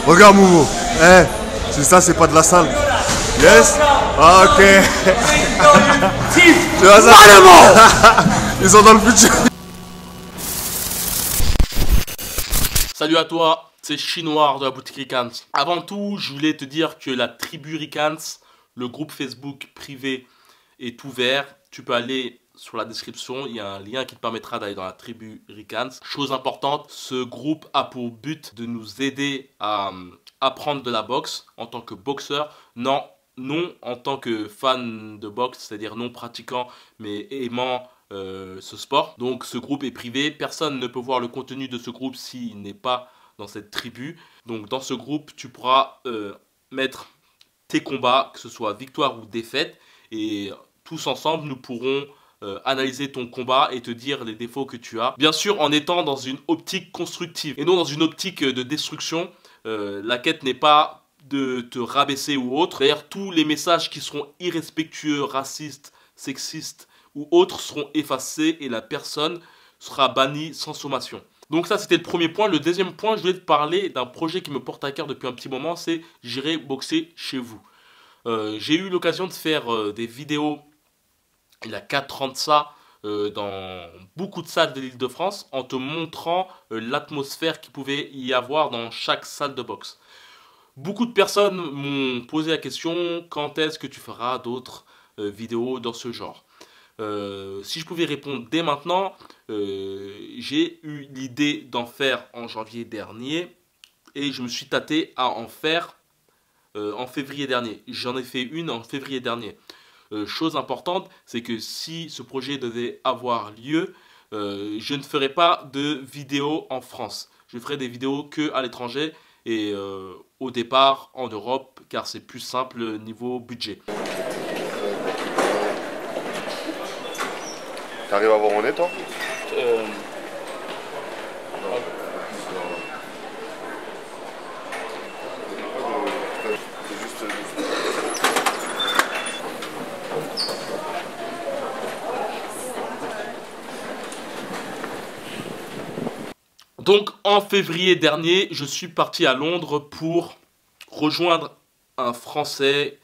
Regarde Momo. Eh, c'est ça, c'est pas de la salle. Yes. Ok. Tu vois ça? Ils sont dans le futur. Salut à toi, c'est Chinois de la boutique Ricans. Avant tout, je voulais te dire que la tribu Ricans, le groupe Facebook privé, est ouvert. Tu peux aller sur la description, il y a un lien qui te permettra d'aller dans la tribu Ricans. Chose importante, ce groupe a pour but de nous aider à apprendre de la boxe en tant que boxeur. Non en tant que fan de boxe, c'est-à-dire non pratiquant mais aimant ce sport. Donc ce groupe est privé, personne ne peut voir le contenu de ce groupe s'il n'est pas dans cette tribu. Donc dans ce groupe, tu pourras mettre tes combats, que ce soit victoire ou défaite, et tous ensemble, nous pourrons analyser ton combat et te dire les défauts que tu as. Bien sûr, en étant dans une optique constructive et non dans une optique de destruction. La quête n'est pas de te rabaisser ou autre. D'ailleurs, tous les messages qui seront irrespectueux, racistes, sexistes ou autres seront effacés et la personne sera bannie sans sommation. Donc ça, c'était le premier point. Le deuxième point, je voulais te parler d'un projet qui me porte à cœur depuis un petit moment, c'est « J'irai boxer chez vous ». J'ai eu l'occasion de faire des vidéos il y a 4 ans de ça, dans beaucoup de salles de l'Île-de-France, en te montrant l'atmosphère qu'il pouvait y avoir dans chaque salle de boxe. Beaucoup de personnes m'ont posé la question, quand est-ce que tu feras d'autres vidéos dans ce genre? Si je pouvais répondre dès maintenant, j'ai eu l'idée d'en faire en janvier dernier et je me suis tâté à en faire en février dernier. J'en ai fait une en février dernier. Chose importante, c'est que si ce projet devait avoir lieu, je ne ferai pas de vidéos en France. Je ferai des vidéos que à l'étranger et au départ en Europe, car c'est plus simple niveau budget. T'arrives à voir où on est, toi? Donc en février dernier, je suis parti à Londres pour rejoindre un Français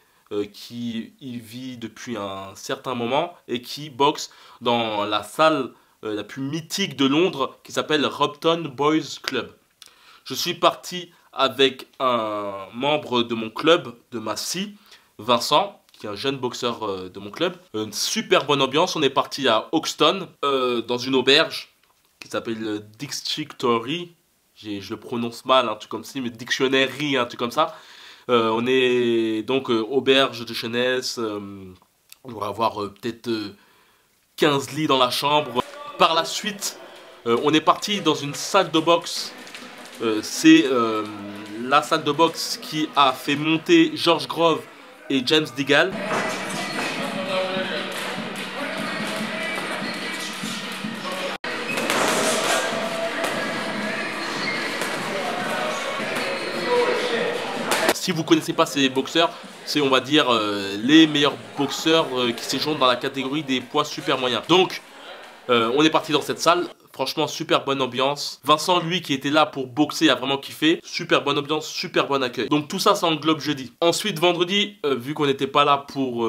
qui y vit depuis un certain moment et qui boxe dans la salle la plus mythique de Londres qui s'appelle Repton Boys Club. Je suis parti avec un membre de mon club, de ma scie, Vincent, qui est un jeune boxeur de mon club. Une super bonne ambiance, on est parti à Hoxton, dans une auberge qui s'appelle Dictionary, je le prononce mal, un truc comme ça, mais Dictionary, un truc comme ça. On est donc auberge de jeunesse, on va avoir peut-être 15 lits dans la chambre. Par la suite, on est parti dans une salle de boxe. C'est la salle de boxe qui a fait monter George Grove et James Deagle. Si vous ne connaissez pas ces boxeurs, c'est on va dire les meilleurs boxeurs qui séjournent dans la catégorie des poids super moyens. Donc on est parti dans cette salle, franchement super bonne ambiance. Vincent lui qui était là pour boxer a vraiment kiffé, super bonne ambiance, super bon accueil. Donc tout ça englobe jeudi. Ensuite vendredi, vu qu'on n'était pas là pour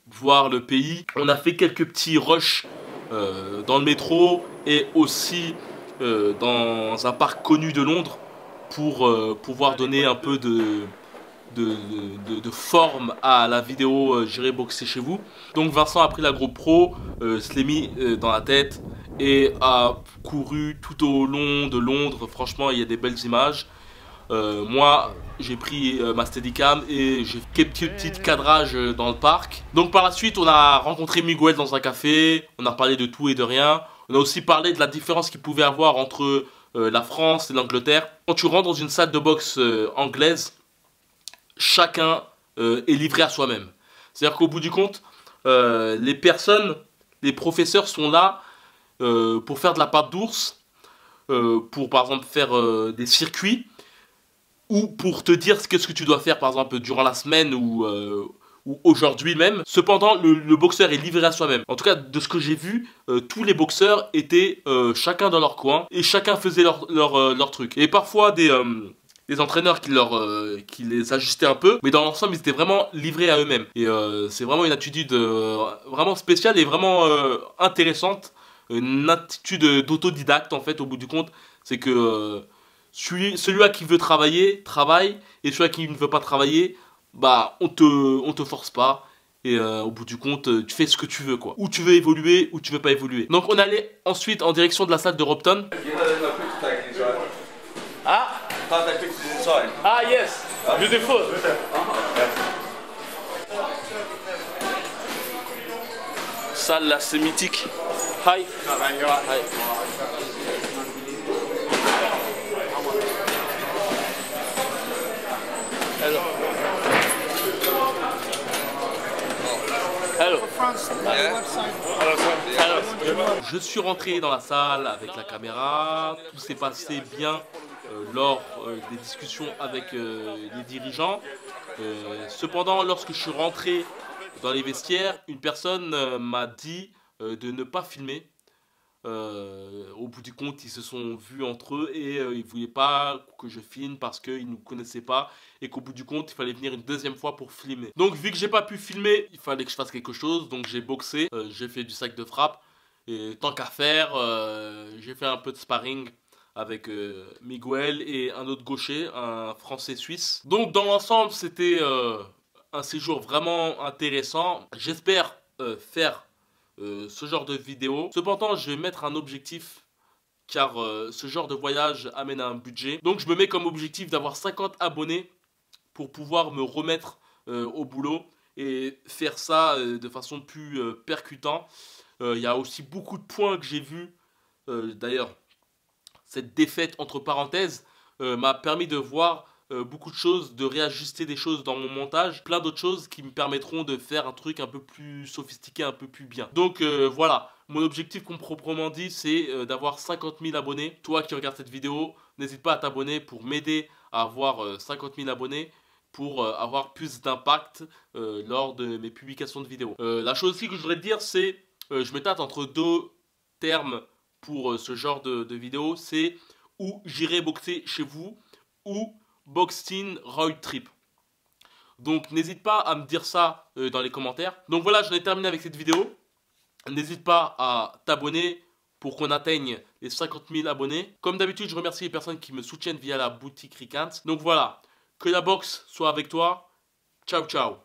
voir le pays, on a fait quelques petits rushs dans le métro et aussi dans un parc connu de Londres, pour pouvoir donner un peu de forme à la vidéo J'irai boxer chez vous. Donc Vincent a pris la GoPro, se l'est mis dans la tête et a couru tout au long de Londres. Franchement, il y a des belles images. Moi, j'ai pris ma Steadicam et j'ai fait quelques petits cadrages dans le parc. Donc par la suite, on a rencontré Miguel dans un café. On a parlé de tout et de rien. On a aussi parlé de la différence qu'il pouvait avoir entre la France et l'Angleterre. Quand tu rentres dans une salle de boxe anglaise, chacun est livré à soi-même. C'est-à-dire qu'au bout du compte, les personnes, les professeurs sont là pour faire de la patte d'ours, pour par exemple faire des circuits, ou pour te dire qu'est-ce que tu dois faire par exemple durant la semaine ou aujourd'hui même. Cependant, le boxeur est livré à soi-même. En tout cas, de ce que j'ai vu, tous les boxeurs étaient chacun dans leur coin et chacun faisait leur truc. Et parfois des des entraîneurs qui les ajustaient un peu, mais dans l'ensemble ils étaient vraiment livrés à eux-mêmes. Et c'est vraiment une attitude vraiment spéciale et vraiment intéressante, une attitude d'autodidacte en fait au bout du compte. C'est que celui-là qui veut travailler, travaille, et celui-là qui ne veut pas travailler, bah on te force pas. Et au bout du compte, tu fais ce que tu veux quoi. Ou tu veux évoluer, ou tu veux pas évoluer. Donc on allait ensuite en direction de la salle de Robton. Ah, ah yes, beautiful. Salle là, c'est mythique. Hi. Hi. Hello. Hello. Je suis rentré dans la salle avec la caméra, tout s'est passé bien lors des discussions avec les dirigeants. Cependant, lorsque je suis rentré dans les vestiaires, une personne m'a dit de ne pas filmer. Au bout du compte, ils se sont vus entre eux et ils ne voulaient pas que je filme parce qu'ils ne nous connaissaient pas et qu'au bout du compte, il fallait venir une deuxième fois pour filmer. Donc, vu que j'ai pas pu filmer, il fallait que je fasse quelque chose. Donc, j'ai boxé, j'ai fait du sac de frappe et tant qu'à faire, j'ai fait un peu de sparring avec Miguel et un autre gaucher, un français suisse. Donc, dans l'ensemble, c'était un séjour vraiment intéressant. J'espère faire ce genre de vidéo. Cependant, je vais mettre un objectif car ce genre de voyage amène à un budget. Donc je me mets comme objectif d'avoir 50 abonnés pour pouvoir me remettre au boulot et faire ça de façon plus percutante. Il y a aussi beaucoup de points que j'ai vus. D'ailleurs, cette défaite entre parenthèses m'a permis de voir beaucoup de choses, de réajuster des choses dans mon montage, plein d'autres choses qui me permettront de faire un truc un peu plus sophistiqué, un peu plus bien. Donc voilà, mon objectif proprement dit, c'est d'avoir 50 000 abonnés. Toi qui regardes cette vidéo, n'hésite pas à t'abonner pour m'aider à avoir 50 000 abonnés, pour avoir plus d'impact lors de mes publications de vidéos. La chose aussi que je voudrais te dire, c'est, je me tâte entre deux termes pour ce genre de vidéo, c'est ou j'irai boxer chez vous, ou Boxing Road Trip. Donc n'hésite pas à me dire ça dans les commentaires. Donc voilà, j'en ai terminé avec cette vidéo. N'hésite pas à t'abonner pour qu'on atteigne les 50 000 abonnés. Comme d'habitude, je remercie les personnes qui me soutiennent via la boutique Rickans. Donc voilà, que la boxe soit avec toi. Ciao, ciao.